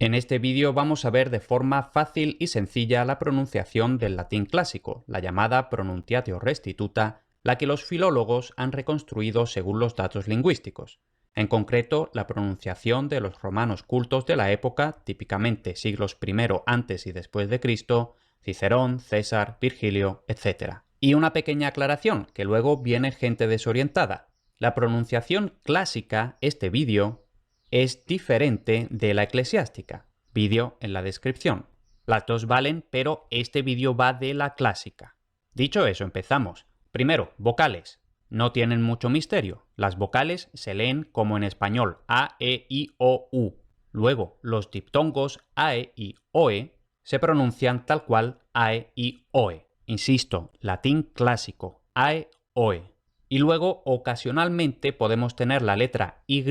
En este vídeo vamos a ver de forma fácil y sencilla la pronunciación del latín clásico, la llamada pronunciatio restituta, la que los filólogos han reconstruido según los datos lingüísticos. En concreto, la pronunciación de los romanos cultos de la época, típicamente siglos I antes y después de Cristo, Cicerón, César, Virgilio, etc. Y una pequeña aclaración, que luego viene gente desorientada. La pronunciación clásica, este vídeo, es diferente de la eclesiástica. Vídeo en la descripción. Las dos valen, pero este vídeo va de la clásica. Dicho eso, empezamos. Primero, vocales. No tienen mucho misterio. Las vocales se leen como en español, A, E, I, O, U. Luego, los diptongos AE y OE se pronuncian tal cual AE y OE. Insisto, latín clásico, AE, OE. Y luego, ocasionalmente, podemos tener la letra Y,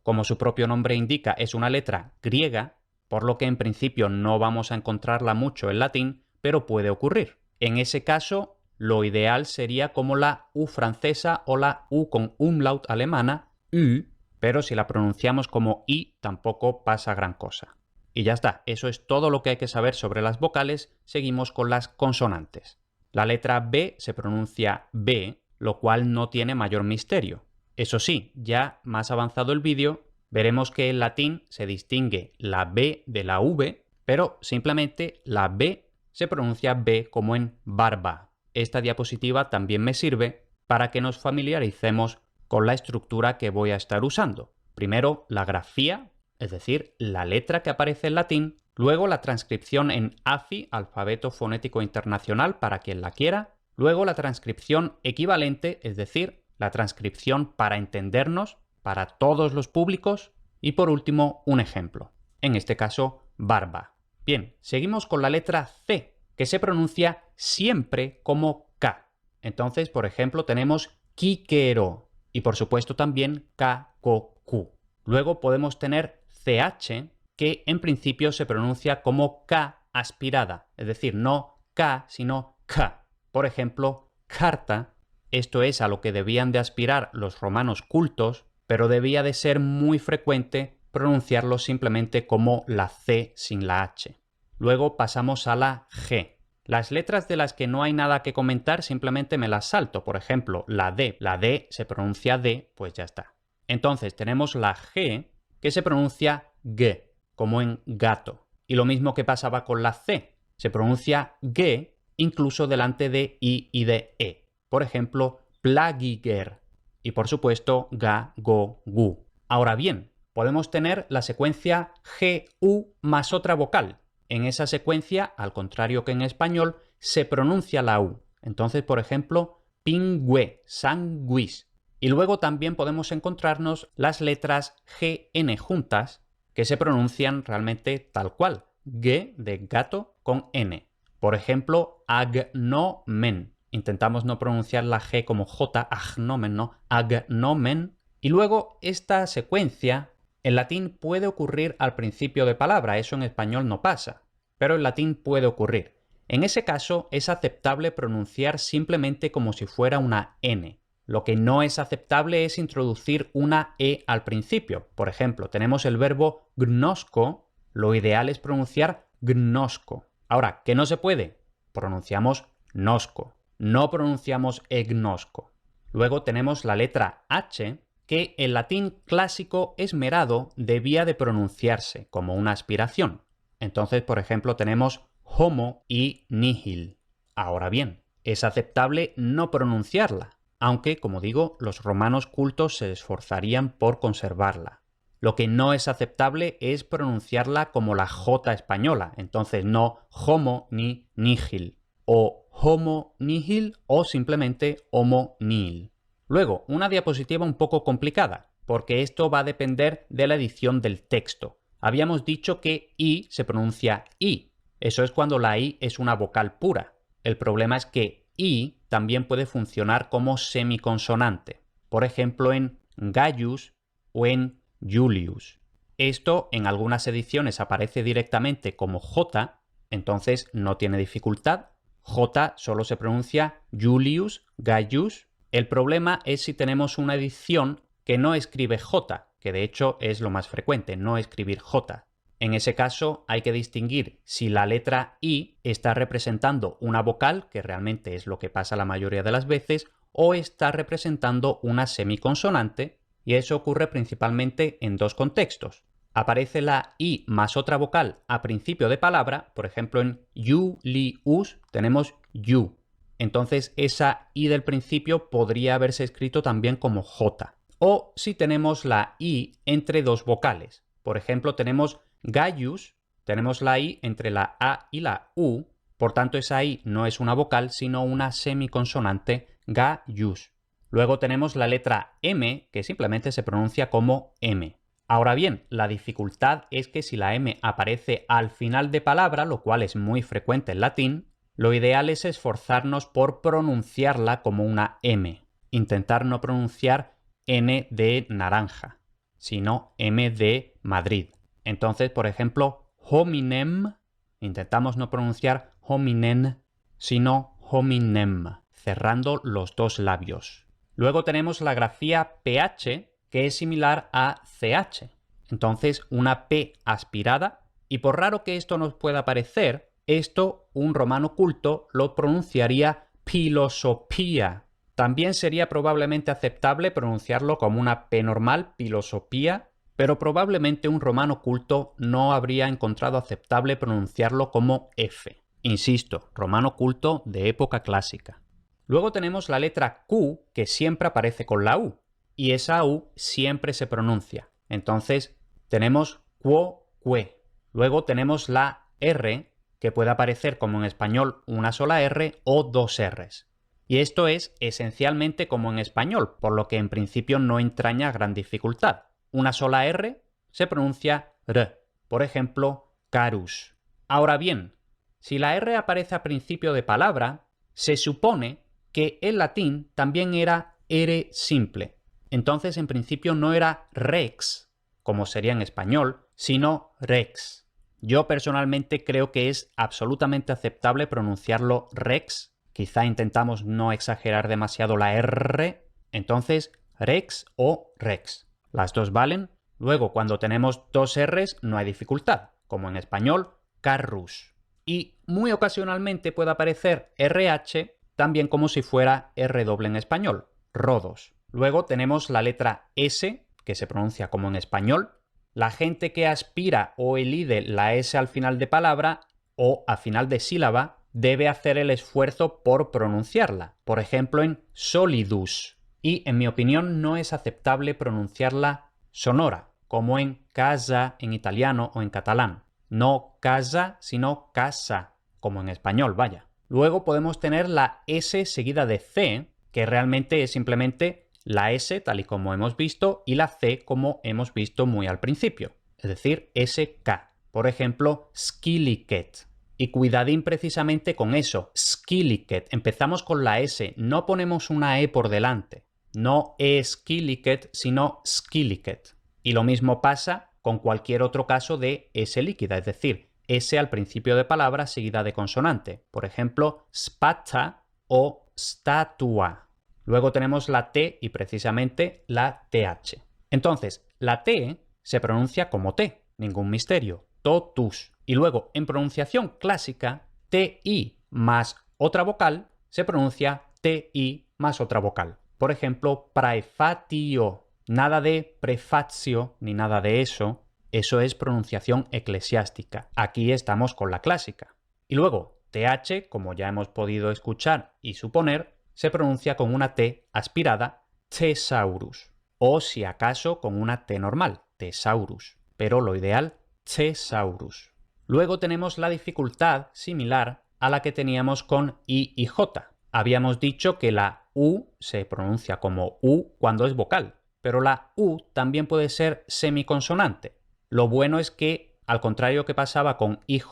como su propio nombre indica, es una letra griega, por lo que en principio no vamos a encontrarla mucho en latín, pero puede ocurrir. En ese caso, lo ideal sería como la U francesa o la U con umlaut alemana, Ü, pero si la pronunciamos como I tampoco pasa gran cosa. Y ya está, eso es todo lo que hay que saber sobre las vocales. Seguimos con las consonantes. La letra B se pronuncia B, lo cual no tiene mayor misterio. Eso sí, ya más avanzado el vídeo, veremos que en latín se distingue la B de la V, pero simplemente la B se pronuncia B como en barba. Esta diapositiva también me sirve para que nos familiaricemos con la estructura que voy a estar usando. Primero la grafía, es decir, la letra que aparece en latín, luego la transcripción en AFI, Alfabeto Fonético Internacional, para quien la quiera, luego la transcripción equivalente, es decir, la transcripción para entendernos, para todos los públicos, y por último un ejemplo, en este caso barba. Bien, seguimos con la letra C, que se pronuncia siempre como K. Entonces, por ejemplo, tenemos quiquero y por supuesto también K-ko-ku. Luego podemos tener CH, que en principio se pronuncia como K aspirada, es decir, no K, sino K. Por ejemplo, carta, esto es a lo que debían de aspirar los romanos cultos, pero debía de ser muy frecuente pronunciarlo simplemente como la C sin la H. Luego pasamos a la G. Las letras de las que no hay nada que comentar simplemente me las salto. Por ejemplo, la D. La D se pronuncia D, pues ya está. Entonces tenemos la G que se pronuncia G, como en gato. Y lo mismo que pasaba con la C. Se pronuncia G incluso delante de I y de E. Por ejemplo, plagiger. Y por supuesto, ga, go, gu. Ahora bien, podemos tener la secuencia G-U más otra vocal. En esa secuencia, al contrario que en español, se pronuncia la U. Entonces, por ejemplo, pingüe, sanguis. Y luego también podemos encontrarnos las letras GN juntas, que se pronuncian realmente tal cual. G de gato con N. Por ejemplo, agnomen. Intentamos no pronunciar la G como J, agnomen, no, agnomen. Y luego esta secuencia en latín puede ocurrir al principio de palabra, eso en español no pasa, pero en latín puede ocurrir. En ese caso es aceptable pronunciar simplemente como si fuera una N. Lo que no es aceptable es introducir una E al principio. Por ejemplo, tenemos el verbo gnosko, lo ideal es pronunciar gnosco. Ahora, ¿qué no se puede? Pronunciamos nosco, no pronunciamos egnosco. Luego tenemos la letra H, que en latín clásico esmerado debía de pronunciarse como una aspiración. Entonces, por ejemplo, tenemos homo y nihil. Ahora bien, es aceptable no pronunciarla, aunque, como digo, los romanos cultos se esforzarían por conservarla. Lo que no es aceptable es pronunciarla como la J española, entonces no homo ni nihil, o homo nihil o simplemente homo nihil. Luego, una diapositiva un poco complicada, porque esto va a depender de la edición del texto. Habíamos dicho que I se pronuncia I. Eso es cuando la I es una vocal pura. El problema es que I también puede funcionar como semiconsonante. Por ejemplo, en Gaius o en Julius. Esto en algunas ediciones aparece directamente como J, entonces no tiene dificultad. J solo se pronuncia Julius, Gaius. El problema es si tenemos una edición que no escribe J, que de hecho es lo más frecuente, no escribir J. En ese caso hay que distinguir si la letra I está representando una vocal, que realmente es lo que pasa la mayoría de las veces, o está representando una semiconsonante, y eso ocurre principalmente en dos contextos. Aparece la I más otra vocal a principio de palabra, por ejemplo en you, li, us tenemos you. Entonces esa I del principio podría haberse escrito también como J. O si tenemos la I entre dos vocales. Por ejemplo tenemos Gaius, tenemos la I entre la A y la U, por tanto esa I no es una vocal sino una semiconsonante, Gaius. Luego tenemos la letra M, que simplemente se pronuncia como M. Ahora bien, la dificultad es que si la M aparece al final de palabra, lo cual es muy frecuente en latín, lo ideal es esforzarnos por pronunciarla como una M. Intentar no pronunciar N de naranja, sino M de Madrid. Entonces, por ejemplo, hominem, intentamos no pronunciar hominem, sino hominem, cerrando los dos labios. Luego tenemos la grafía PH, que es similar a CH. Entonces, una P aspirada, y por raro que esto nos pueda parecer, esto un romano culto lo pronunciaría pilosopía. También sería probablemente aceptable pronunciarlo como una P normal, pilosopía, pero probablemente un romano culto no habría encontrado aceptable pronunciarlo como F. Insisto, romano culto de época clásica. Luego tenemos la letra Q, que siempre aparece con la U, y esa U siempre se pronuncia. Entonces tenemos quo, que. Luego tenemos la R, que puede aparecer como en español una sola R o dos Rs. Y esto es esencialmente como en español, por lo que en principio no entraña gran dificultad. Una sola R se pronuncia R. Por ejemplo, carus. Ahora bien, si la R aparece a principio de palabra, se supone que en latín también era R simple. Entonces, en principio no era rex, como sería en español, sino rex. Yo personalmente creo que es absolutamente aceptable pronunciarlo rex. Quizá intentamos no exagerar demasiado la R. Entonces, rex o rex. Las dos valen. Luego, cuando tenemos dos Rs, no hay dificultad, como en español, carrus. Y muy ocasionalmente puede aparecer RH, también como si fuera R doble en español, rodos. Luego tenemos la letra S, que se pronuncia como en español. La gente que aspira o elide la S al final de palabra o a final de sílaba debe hacer el esfuerzo por pronunciarla. Por ejemplo, en solidus. Y en mi opinión no es aceptable pronunciarla sonora, como en casa en italiano o en catalán. No casa, sino casa, como en español, vaya. Luego podemos tener la S seguida de C, que realmente es simplemente la S tal y como hemos visto y la C como hemos visto muy al principio, es decir, SK. Por ejemplo, skilliket. Y cuidadín precisamente con eso, skilliket. Empezamos con la S, no ponemos una E por delante. No skilliket, sino skilliket. Y lo mismo pasa con cualquier otro caso de S líquida, es decir, S al principio de palabra seguida de consonante. Por ejemplo, spata o statua. Luego tenemos la T y precisamente la TH. Entonces, la T se pronuncia como T, ningún misterio, totus. Y luego, en pronunciación clásica, TI más otra vocal se pronuncia TI más otra vocal. Por ejemplo, praefatio. Nada de prefacio ni nada de eso. Eso es pronunciación eclesiástica. Aquí estamos con la clásica. Y luego, TH, como ya hemos podido escuchar y suponer, se pronuncia con una T aspirada, thesaurus. O si acaso con una T normal, thesaurus. Pero lo ideal, thesaurus. Luego tenemos la dificultad similar a la que teníamos con I y J. Habíamos dicho que la U se pronuncia como U cuando es vocal, pero la U también puede ser semiconsonante. Lo bueno es que, al contrario que pasaba con IJ,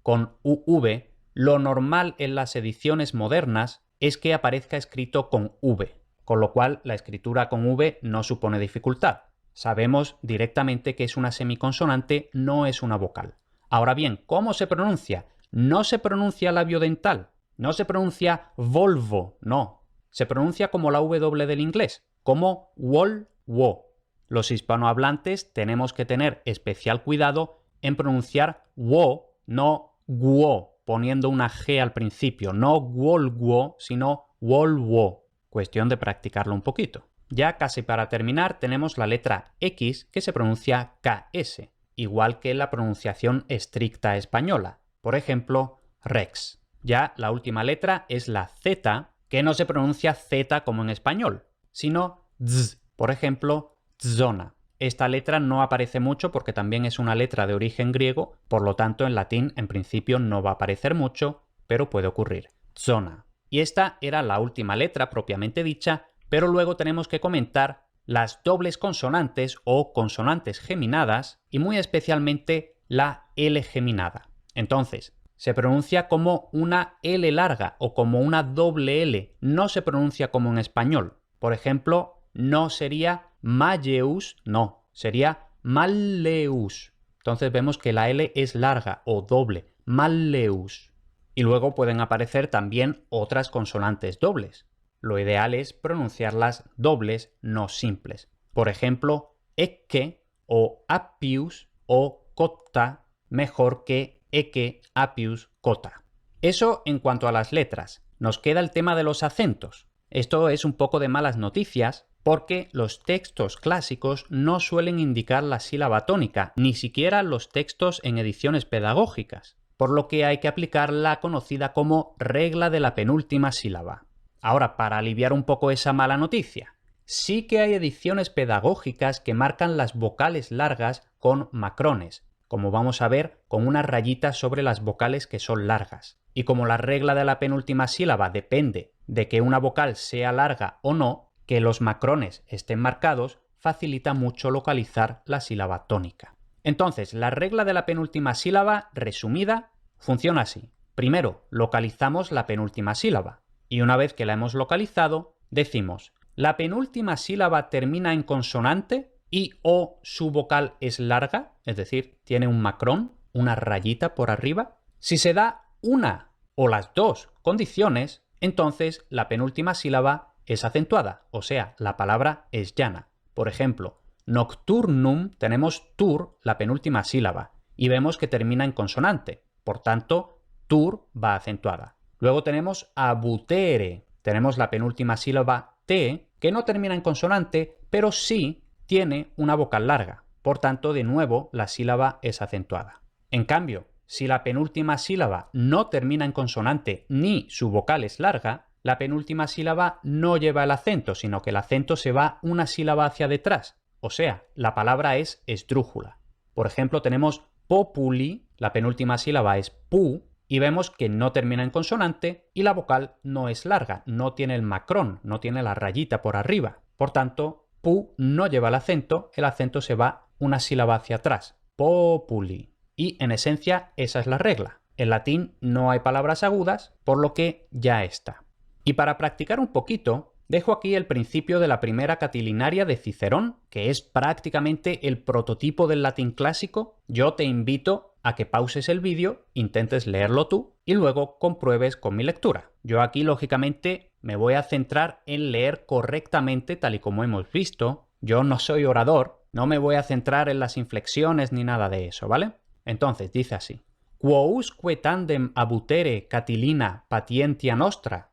con UV, lo normal en las ediciones modernas es que aparezca escrito con V, con lo cual la escritura con V no supone dificultad. Sabemos directamente que es una semiconsonante, no es una vocal. Ahora bien, ¿cómo se pronuncia? No se pronuncia labio dental, no se pronuncia Volvo, no. Se pronuncia como la W del inglés, como Wolwo. Los hispanohablantes tenemos que tener especial cuidado en pronunciar wo, no guo, poniendo una G al principio. No wolguo, sino wolwo. Cuestión de practicarlo un poquito. Ya casi para terminar tenemos la letra X que se pronuncia KS, igual que la pronunciación estricta española. Por ejemplo, Rex. Ya la última letra es la Z, que no se pronuncia Z como en español, sino Z. Por ejemplo, zona. Esta letra no aparece mucho porque también es una letra de origen griego, por lo tanto en latín en principio no va a aparecer mucho, pero puede ocurrir. Zona. Y esta era la última letra propiamente dicha, pero luego tenemos que comentar las dobles consonantes o consonantes geminadas y muy especialmente la L geminada. Entonces, se pronuncia como una L larga o como una doble L, no se pronuncia como en español. Por ejemplo, no sería Malleus, no, sería Malleus. Entonces vemos que la L es larga o doble, Malleus. Y luego pueden aparecer también otras consonantes dobles. Lo ideal es pronunciarlas dobles, no simples. Por ejemplo, ecce o appius o cotta, mejor que eke, appius, cota. Eso en cuanto a las letras. Nos queda el tema de los acentos. Esto es un poco de malas noticias porque los textos clásicos no suelen indicar la sílaba tónica, ni siquiera los textos en ediciones pedagógicas, por lo que hay que aplicar la conocida como regla de la penúltima sílaba. Ahora, para aliviar un poco esa mala noticia, sí que hay ediciones pedagógicas que marcan las vocales largas con macrones, como vamos a ver con una rayita sobre las vocales que son largas. Y como la regla de la penúltima sílaba depende de que una vocal sea larga o no, que los macrones estén marcados facilita mucho localizar la sílaba tónica. Entonces, la regla de la penúltima sílaba, resumida, funciona así. Primero, localizamos la penúltima sílaba. Y una vez que la hemos localizado, decimos, la penúltima sílaba termina en consonante y o su vocal es larga, es decir, tiene un macrón, una rayita por arriba. Si se da una o las dos condiciones, entonces la penúltima sílaba es acentuada, o sea, la palabra es llana. Por ejemplo, nocturnum tenemos tur, la penúltima sílaba, y vemos que termina en consonante. Por tanto, tur va acentuada. Luego tenemos abutere. Tenemos la penúltima sílaba T, que no termina en consonante, pero sí tiene una vocal larga. Por tanto, de nuevo, la sílaba es acentuada. En cambio, si la penúltima sílaba no termina en consonante ni su vocal es larga, la penúltima sílaba no lleva el acento, sino que el acento se va una sílaba hacia detrás. O sea, la palabra es esdrújula. Por ejemplo, tenemos populi, la penúltima sílaba es pu, y vemos que no termina en consonante y la vocal no es larga, no tiene el macrón, no tiene la rayita por arriba. Por tanto, pu no lleva el acento se va una sílaba hacia atrás. Populi. Y en esencia esa es la regla. En latín no hay palabras agudas, por lo que ya está. Y para practicar un poquito, dejo aquí el principio de la primera catilinaria de Cicerón, que es prácticamente el prototipo del latín clásico. Yo te invito a que pauses el vídeo, intentes leerlo tú y luego compruebes con mi lectura. Yo aquí, lógicamente, me voy a centrar en leer correctamente tal y como hemos visto. Yo no soy orador, no me voy a centrar en las inflexiones ni nada de eso, ¿vale? Entonces, dice así. Quousque tandem abutere Catilina patientia nostra,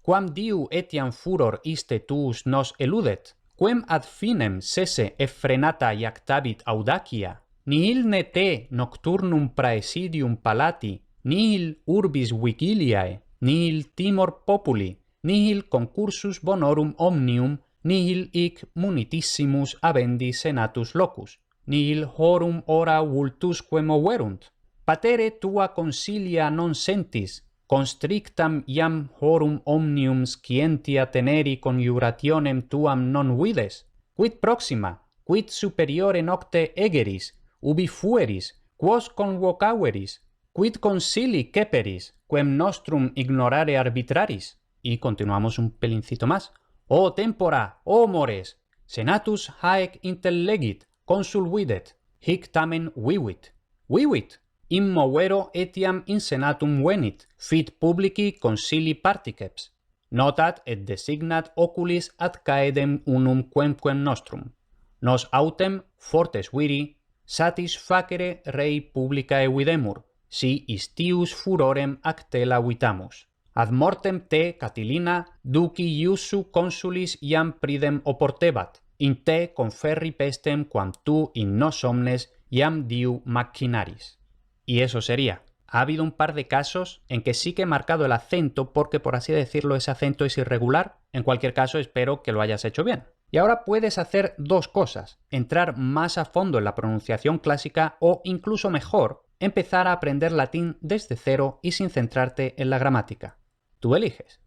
quam diu etiam furor iste tuus nos eludet, quem ad finem sese effrenata iactabit audacia, nihil ne te nocturnum praesidium palati, nihil urbis vigiliae, nihil timor populi, nihil concursus bonorum omnium, nihil hic munitissimus habendi senatus locus, nihil horum ora vultusque moverunt. Patere tua consilia non sentis, constrictam iam horum omnium scientia teneri conjurationem tuam non vides, quid proxima, quid superiore nocte egeris, ubi fueris, quos convocaveris, quid consili ceperis, quem nostrum ignorare arbitraris. Y continuamos un pelincito más. O tempora, o mores, senatus haec intellegit, consul videt, hic tamen vivit. Vivit, immovero etiam in senatum venit, fit publici consili particeps. Notat et designat oculis ad caedem unum quemquem nostrum. Nos autem fortes viri, satisfacere rei publica evidemur, si istius furorem actela vitamus. Ad mortem te, Catilina, duci iussu consulis iam pridem oportebat, in te conferri pestem quam tu in nos omnes iam diu machinaris. Y eso sería. Ha habido un par de casos en que sí que he marcado el acento porque, por así decirlo, ese acento es irregular. En cualquier caso, espero que lo hayas hecho bien. Y ahora puedes hacer dos cosas: entrar más a fondo en la pronunciación clásica o, incluso mejor, empezar a aprender latín desde cero y sin centrarte en la gramática. Tú eliges.